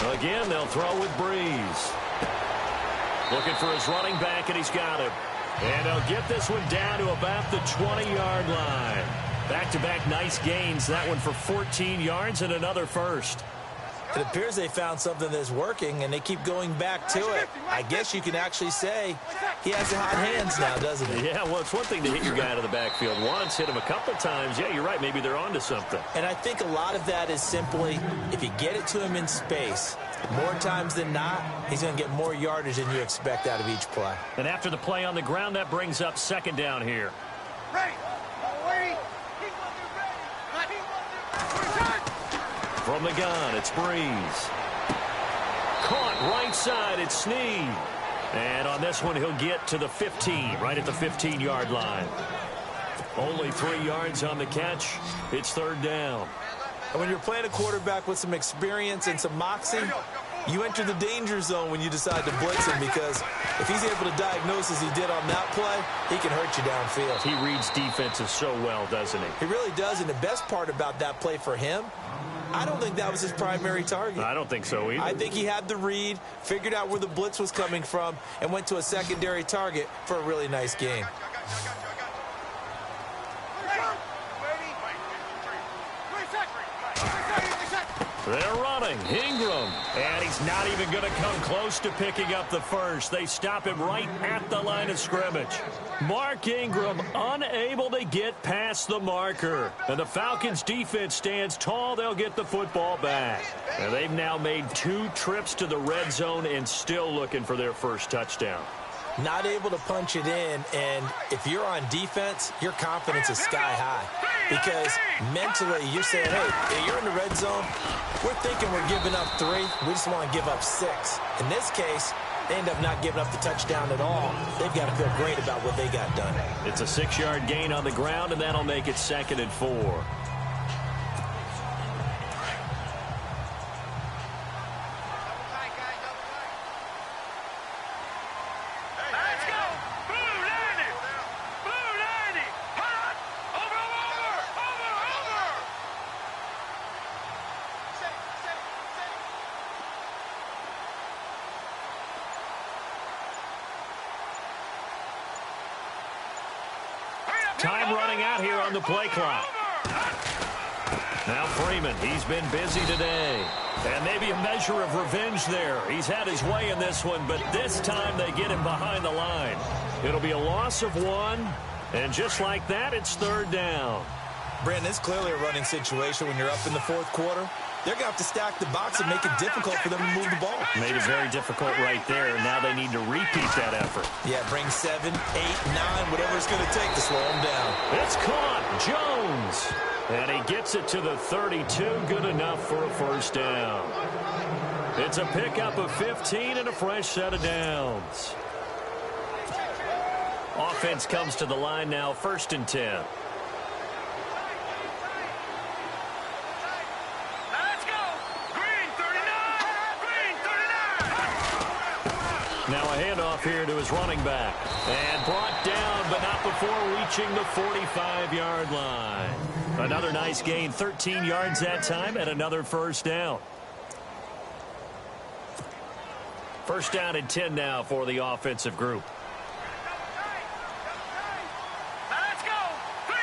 Again, they'll throw with Breeze. Looking for his running back, and he's got him. And they'll get this one down to about the 20-yard line. Back-to-back nice gains. That one for 14 yards and another first. It appears they found something that's working, and they keep going back to it. I guess you can actually say he has the hot hands now, doesn't he? Yeah, well, it's one thing to hit your guy out of the backfield once, hit him a couple times. Yeah, you're right. Maybe they're onto something. And I think a lot of that is simply if you get it to him in space, more times than not, he's going to get more yardage than you expect out of each play. And after the play on the ground, that brings up second down here. From the gun, it's Breeze. Caught right side, it's Snead. And on this one, he'll get to the 15, right at the 15-yard line. Only 3 yards on the catch. It's third down. And when you're playing a quarterback with some experience and some moxie, you enter the danger zone when you decide to blitz him, because if he's able to diagnose as he did on that play, he can hurt you downfield. He reads defenses so well, doesn't he? He really does, and the best part about that play for him, I don't think that was his primary target. I don't think so either. I think he had the read, figured out where the blitz was coming from, and went to a secondary target for a really nice game. They're running. Ingram. And he's not even going to come close to picking up the first. They stop him right at the line of scrimmage. Mark Ingram unable to get past the marker. And the Falcons defense stands tall. They'll get the football back. And they've now made 2 trips to the red zone and still looking for their first touchdown. Not able to punch it in, and if you're on defense, your confidence is sky high. Because mentally, you're saying, hey, you're in the red zone. We're thinking we're giving up 3. We just want to give up 6. In this case, they end up not giving up the touchdown at all. They've got to feel great about what they got done. It's a 6-yard gain on the ground, and that'll make it 2nd and 4. Time running out here on the play clock. Now Freeman, he's been busy today. And maybe a measure of revenge there. He's had his way in this one, but this time they get him behind the line. It'll be a loss of 1, and just like that, it's third down. Brandon, it's clearly a running situation when you're up in the 4th quarter. They're going to have to stack the box and make it difficult for them to move the ball. Made it very difficult right there. Now they need to repeat that effort. Yeah, bring 7, 8, 9, whatever it's going to take to slow them down. It's caught. Jones. And he gets it to the 32. Good enough for a first down. It's a pickup of 15 and a fresh set of downs. Offense comes to the line now, 1st and 10. Now a handoff here to his running back. And brought down, but not before reaching the 45-yard line. Another nice gain, 13 yards that time, and another first down. First down and 10 now for the offensive group. Let's go! 3-19!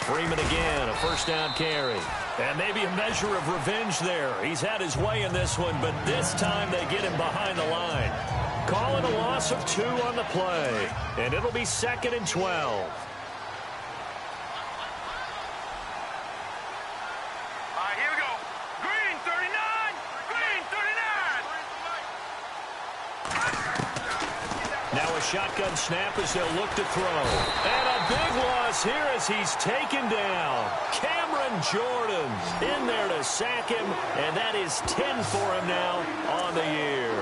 Freeman again, a first down carry. And maybe a measure of revenge there. He's had his way in this one, but this time they get him behind the line. Calling a loss of 2 on the play. And it'll be 2nd and 12. All right, here we go. Green 39! Green 39! Now a shotgun snap as they'll look to throw. And a big loss here as he's taken down. Cameron Jordan in there to sack him, and that is 10 for him now on the year.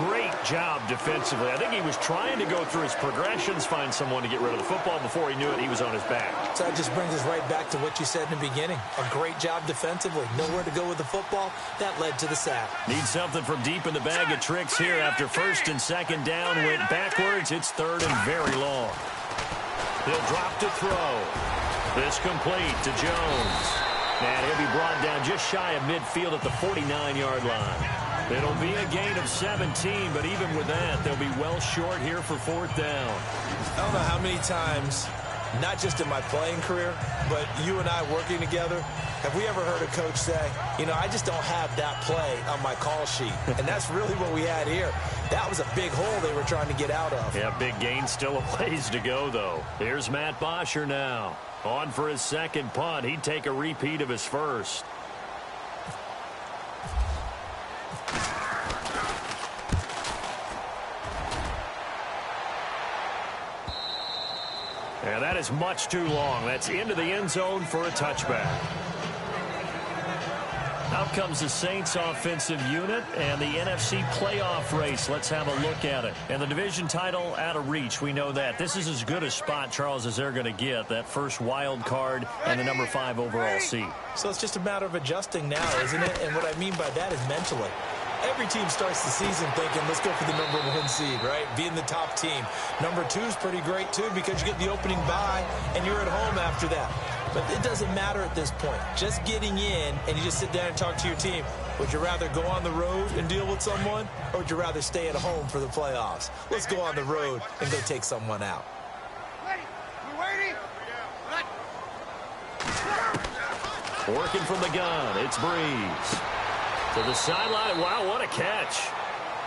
Great job defensively. I think he was trying to go through his progressions, find someone to get rid of the football. Before he knew it, he was on his back. So that just brings us right back to what you said in the beginning. A great job defensively. Nowhere to go with the football. That led to the sack. Need something from deep in the bag of tricks here after 1st and 2nd down. Went backwards. It's 3rd and very long. He'll drop to throw. This complete to Jones. And he'll be brought down just shy of midfield at the 49-yard line. It'll be a gain of 17, but even with that, they'll be well short here for fourth down. I don't know how many times, not just in my playing career, but you and I working together, have we ever heard a coach say, you know, I just don't have that play on my call sheet. And that's really what we had here. That was a big hole they were trying to get out of. Yeah, big gain, still a ways to go, though. Here's Matt Bosher now. On for his second punt. He'd take a repeat of his first. And that is much too long. That's into the end zone for a touchback. Out comes the Saints offensive unit and the NFC playoff race. Let's have a look at it. And the division title out of reach, we know that. This is as good a spot, Charles, as they're going to get. That first wild card and the number 5 overall seed. So it's just a matter of adjusting now, isn't it? And what I mean by that is mentally. Every team starts the season thinking, let's go for the number 1 seed, right? Being the top team. Number 2 is pretty great, too, because you get the opening bye, and you're at home after that. But it doesn't matter at this point. Just getting in, and you just sit down and talk to your team. Would you rather go on the road and deal with someone, or would you rather stay at home for the playoffs? Let's go on the road and go take someone out. Working from the gun, it's Breeze. To the sideline. Wow, what a catch.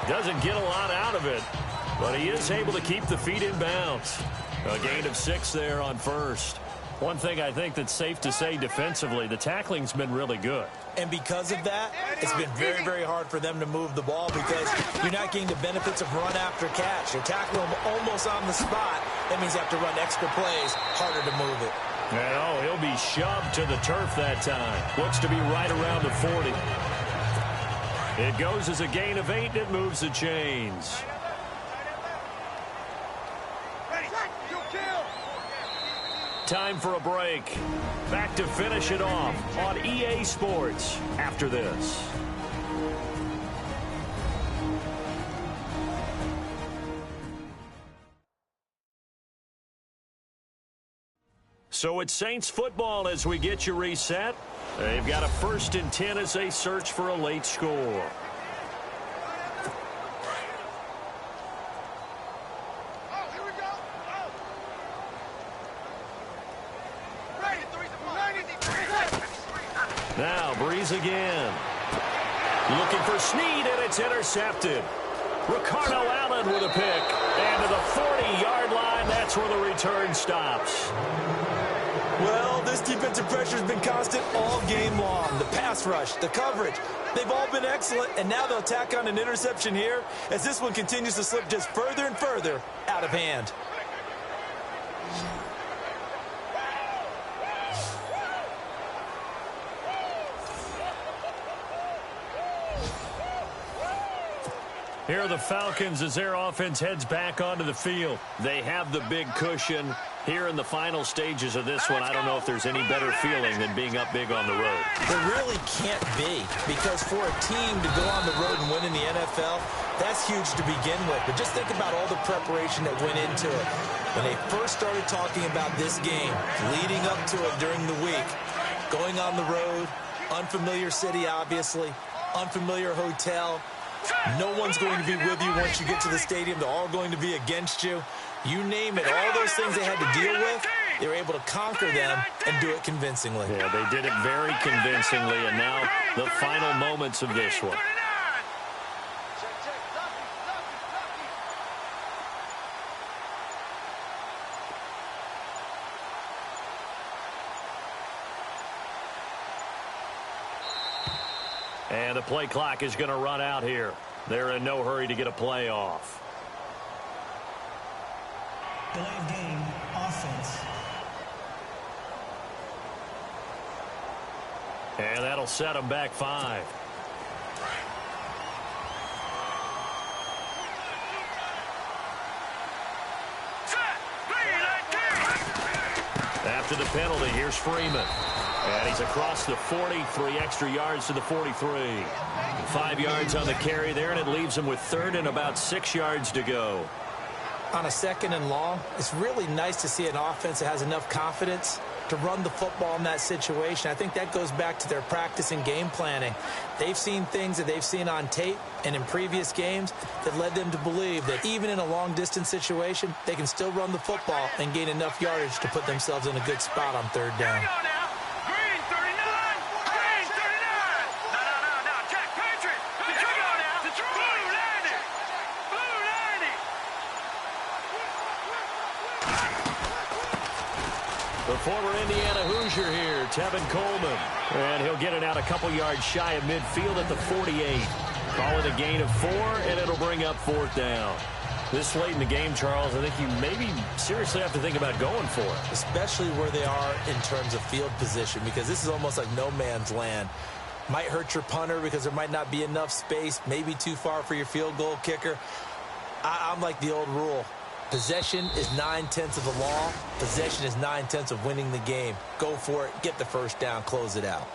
Doesn't get a lot out of it, but he is able to keep the feet in bounds. A gain of 6 there on first. One thing I think that's safe to say defensively, the tackling's been really good. And because of that, it's been very, very hard for them to move the ball because you're not getting the benefits of run after catch. You're tackling them almost on the spot. That means you have to run extra plays, harder to move it. No, he'll be shoved to the turf that time. Looks to be right around the 40. It goes as a gain of 8, and it moves the chains. Time for a break. Back to finish it off on EA Sports after this. So it's Saints football as we get you reset. They've got a 1st and 10 as they search for a late score. Now Breeze again. Looking for Snead, and it's intercepted. Ricardo Allen with a pick. And to the 40-yard line, that's where the return stops. Well, this defensive pressure has been constant all game long. The pass rush, the coverage, they've all been excellent, and now they'll tack on an interception here as this one continues to slip just further and further out of hand. Here are the Falcons as their offense heads back onto the field. They have the big cushion. Here in the final stages of this one, I don't know if there's any better feeling than being up big on the road. There really can't be, because for a team to go on the road and win in the NFL, that's huge to begin with. But just think about all the preparation that went into it. When they first started talking about this game, leading up to it during the week, going on the road, unfamiliar city, obviously, unfamiliar hotel. No one's going to be with you once you get to the stadium. They're all going to be against you. You name it, all those things they had to deal with, they were able to conquer them and do it convincingly. Yeah, they did it very convincingly, and now the final moments of this one. And the play clock is going to run out here. They're in no hurry to get a play off. Delay of game, offense. And that'll set them back 5. After the penalty, here's Freeman. And he's across the 40, 3 extra yards to the 43. 5 yards on the carry there, and it leaves him with 3rd and about 6 yards to go. On a 2nd and long, it's really nice to see an offense that has enough confidence to run the football in that situation. I think that goes back to their practice and game planning. They've seen things that they've seen on tape and in previous games that led them to believe that even in a long-distance situation, they can still run the football and gain enough yardage to put themselves in a good spot on third down. Here we go now. Green 39. Green 39. No, Jack Patriot. Here we go now. Blue 90. Blue 90. The former Indiana Hoosier here, Tevin Coleman. And he'll get it out a couple yards shy of midfield at the 48. Call it a gain of 4, and it'll bring up 4th down. This late in the game, Charles, I think you maybe seriously have to think about going for it. Especially where they are in terms of field position, because this is almost like no man's land. Might hurt your punter because there might not be enough space, maybe too far for your field goal kicker. I'm like the old rule. Possession is 9/10 of the law. Possession is 9/10 of winning the game. Go for it. Get the first down. Close it out.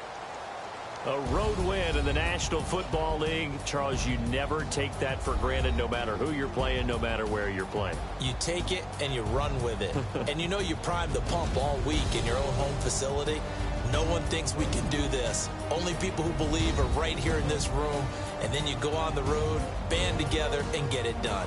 A road win in the National Football League. Charles, you never take that for granted, no matter who you're playing, no matter where you're playing. You take it and you run with it. And you know you primed the pump all week in your own home facility. No one thinks we can do this. Only people who believe are right here in this room. And then you go on the road, band together, and get it done.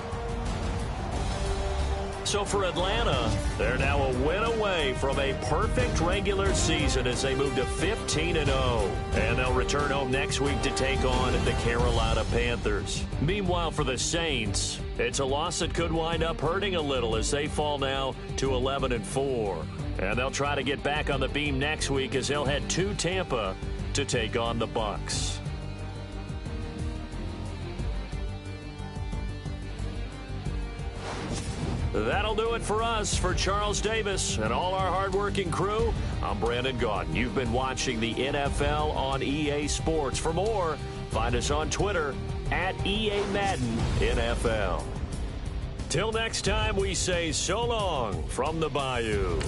So for Atlanta, they're now a win away from a perfect regular season as they move to 15-0. And they'll return home next week to take on the Carolina Panthers. Meanwhile, for the Saints, it's a loss that could wind up hurting a little as they fall now to 11-4. And they'll try to get back on the beam next week as they'll head to Tampa to take on the Bucs. That'll do it for us. For Charles Davis and all our hardworking crew, I'm Brandon Gaudin. You've been watching the NFL on EA Sports. For more, find us on Twitter at EA Madden NFL. Till next time, we say so long from the Bayou.